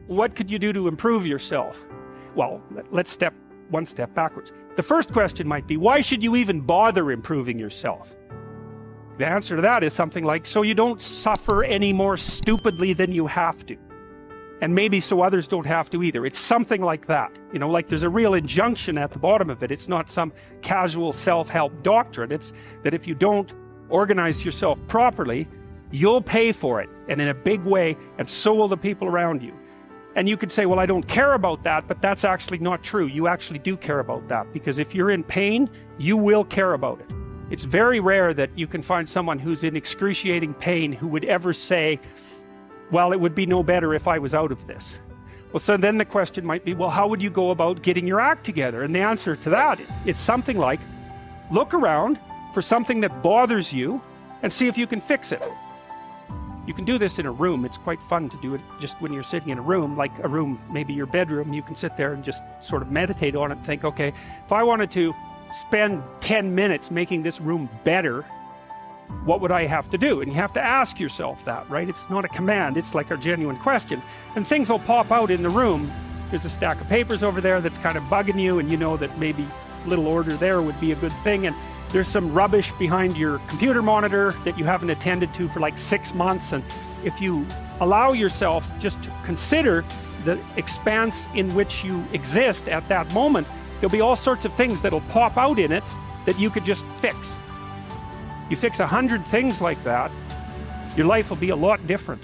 what could you do to improve yourself? Well, let's step one step backwards. The first question might be, why should you even bother improving yourself? The answer to that is something like, so you don't suffer any more stupidly than you have to. And maybe so others don't have to either. It's something like that. You know, like there's a real injunction at the bottom of it. It's not some casual self-help doctrine. It's that if you don't organize yourself properly, you'll pay for it, and in a big way, and so will the people around you. And you could say, well, I don't care about that, but that's actually not true. You actually do care about that, because if you're in pain, you will care about it. It's very rare that you can find someone who's in excruciating pain who would ever say, well, it would be no better if I was out of this. Well, so then the question might be, well, how would you go about getting your act together? And the answer to that is something like, look around for something that bothers you and see if you can fix it. You can do this in a room. It's quite fun to do it just when you're sitting in a room, like a room, maybe your bedroom. You can sit there and just sort of meditate on it and think, okay, if I wanted to spend 10 minutes making this room better, what would I have to do? And you have to ask yourself that, right? It's not a command, it's like a genuine question. And things will pop out in the room. There's a stack of papers over there that's kind of bugging you, and you know that maybe a little order there would be a good thing. And there's some rubbish behind your computer monitor that you haven't attended to for like 6 months. And if you allow yourself just to consider the expanse in which you exist at that moment, there'll be all sorts of things that'll pop out in it that you could just fix. You fix 100 things like that, your life will be a lot different.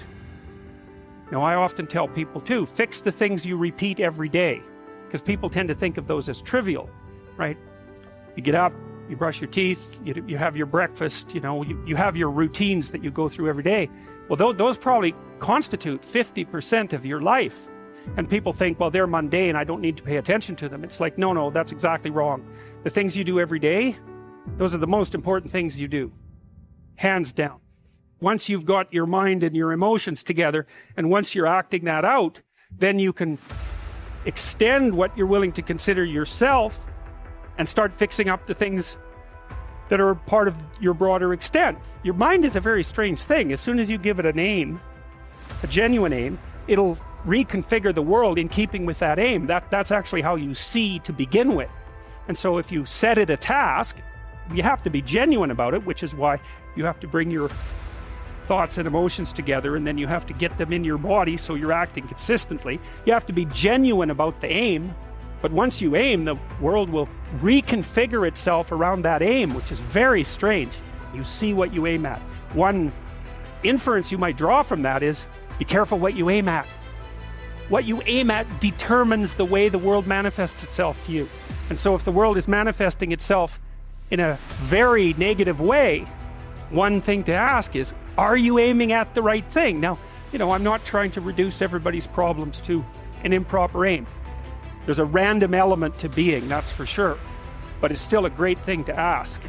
Now, I often tell people too, fix the things you repeat every day, because people tend to think of those as trivial, right? You get up, you brush your teeth, you have your breakfast, you know, you have your routines that you go through every day. Well, those probably constitute 50% of your life. And people think, well, they're mundane, I don't need to pay attention to them. It's like, no, that's exactly wrong. The things you do every day, those are the most important things you do, hands down. Once you've got your mind and your emotions together, and once you're acting that out, then you can extend what you're willing to consider yourself and start fixing up the things that are part of your broader extent. Your mind is a very strange thing. As soon as you give it an aim, a genuine aim, it'll reconfigure the world in keeping with that aim. That's actually how you see to begin with. And so if you set it a task, you have to be genuine about it, which is why you have to bring your thoughts and emotions together, and then you have to get them in your body so you're acting consistently. You have to be genuine about the aim, but once you aim, the world will reconfigure itself around that aim, which is very strange. You see what you aim at. One inference you might draw from that is, be careful what you aim at. What you aim at determines the way the world manifests itself to you. And so if the world is manifesting itself in a very negative way, one thing to ask is, are you aiming at the right thing? Now, you know, I'm not trying to reduce everybody's problems to an improper aim. There's a random element to being, that's for sure. But it's still a great thing to ask.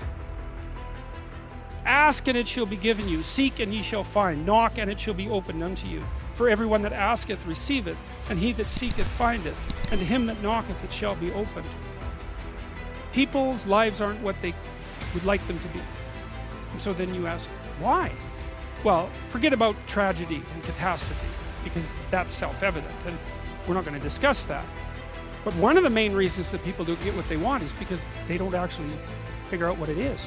Ask and it shall be given you. Seek and ye shall find. Knock and it shall be opened unto you. For everyone that asketh receiveth, and he that seeketh findeth, and to him that knocketh it shall be opened. People's lives aren't what they would like them to be. And so then you ask, why? Well, forget about tragedy and catastrophe, because that's self-evident, and we're not going to discuss that. But one of the main reasons that people don't get what they want is because they don't actually figure out what it is.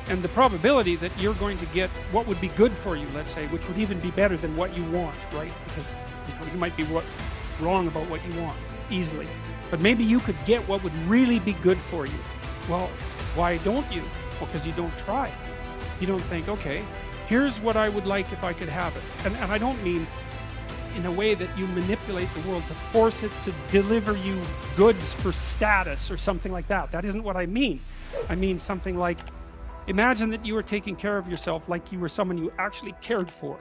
And the probability that you're going to get what would be good for you, let's say, which would even be better than what you want, right? Because you might be wrong about what you want, easily. But maybe you could get what would really be good for you. Well, why don't you? Well, because you don't try. You don't think, okay, here's what I would like if I could have it. And I don't mean in a way that you manipulate the world to force it to deliver you goods for status or something like that. That isn't what I mean. I mean something like, imagine that you were taking care of yourself like you were someone you actually cared for.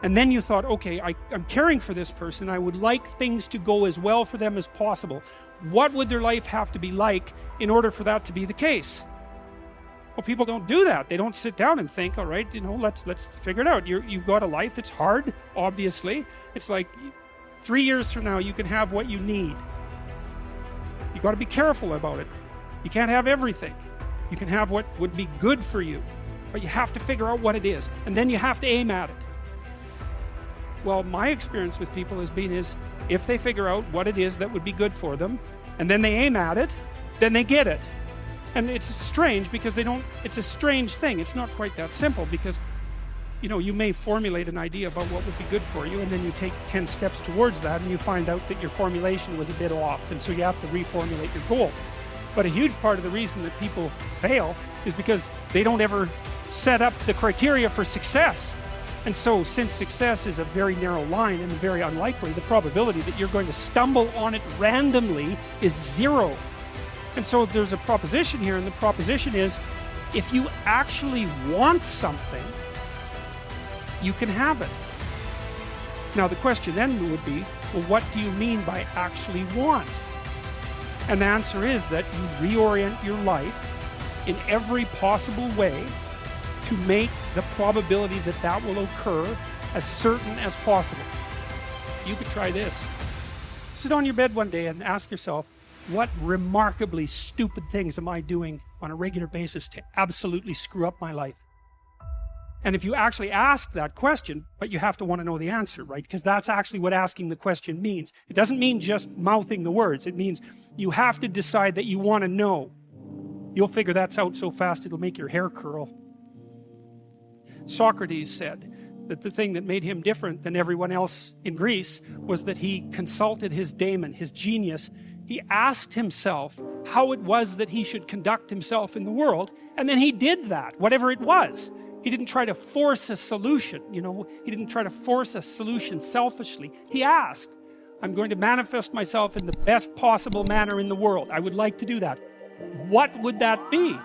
And then you thought, okay, I'm caring for this person. I would like things to go as well for them as possible. What would their life have to be like in order for that to be the case? Well, people don't do that. They don't sit down and think, all right, you know, let's figure it out. You've got a life. It's hard, obviously. It's like 3 years from now, you can have what you need. You got to be careful about it. You can't have everything. You can have what would be good for you, but you have to figure out what it is, and then you have to aim at it. Well, my experience with people has been if they figure out what it is that would be good for them, and then they aim at it, then they get it. And it's strange because it's a strange thing. It's not quite that simple because, you may formulate an idea about what would be good for you, and then you take 10 steps towards that, and you find out that your formulation was a bit off, and so you have to reformulate your goal. But a huge part of the reason that people fail is because they don't ever set up the criteria for success. And so, since success is a very narrow line and very unlikely, the probability that you're going to stumble on it randomly is 0. And so there's a proposition here, and the proposition is, if you actually want something, you can have it. Now the question then would be, well, what do you mean by actually want? And the answer is that you reorient your life in every possible way to make the probability that that will occur as certain as possible. You could try this. Sit on your bed one day and ask yourself, what remarkably stupid things am I doing on a regular basis to absolutely screw up my life? And if you actually ask that question, but you have to want to know the answer, right? Because that's actually what asking the question means. It doesn't mean just mouthing the words. It means you have to decide that you want to know. You'll figure that's out so fast it'll make your hair curl. Socrates said that the thing that made him different than everyone else in Greece was that he consulted his daemon, his genius. He asked himself how it was that he should conduct himself in the world, and then he did that, whatever it was. He didn't try to force a solution, he didn't try to force a solution selfishly. He asked, I'm going to manifest myself in the best possible manner in the world. I would like to do that. What would that be?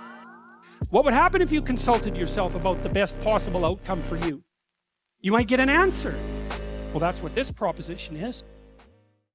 What would happen if you consulted yourself about the best possible outcome for you? You might get an answer. Well, that's what this proposition is.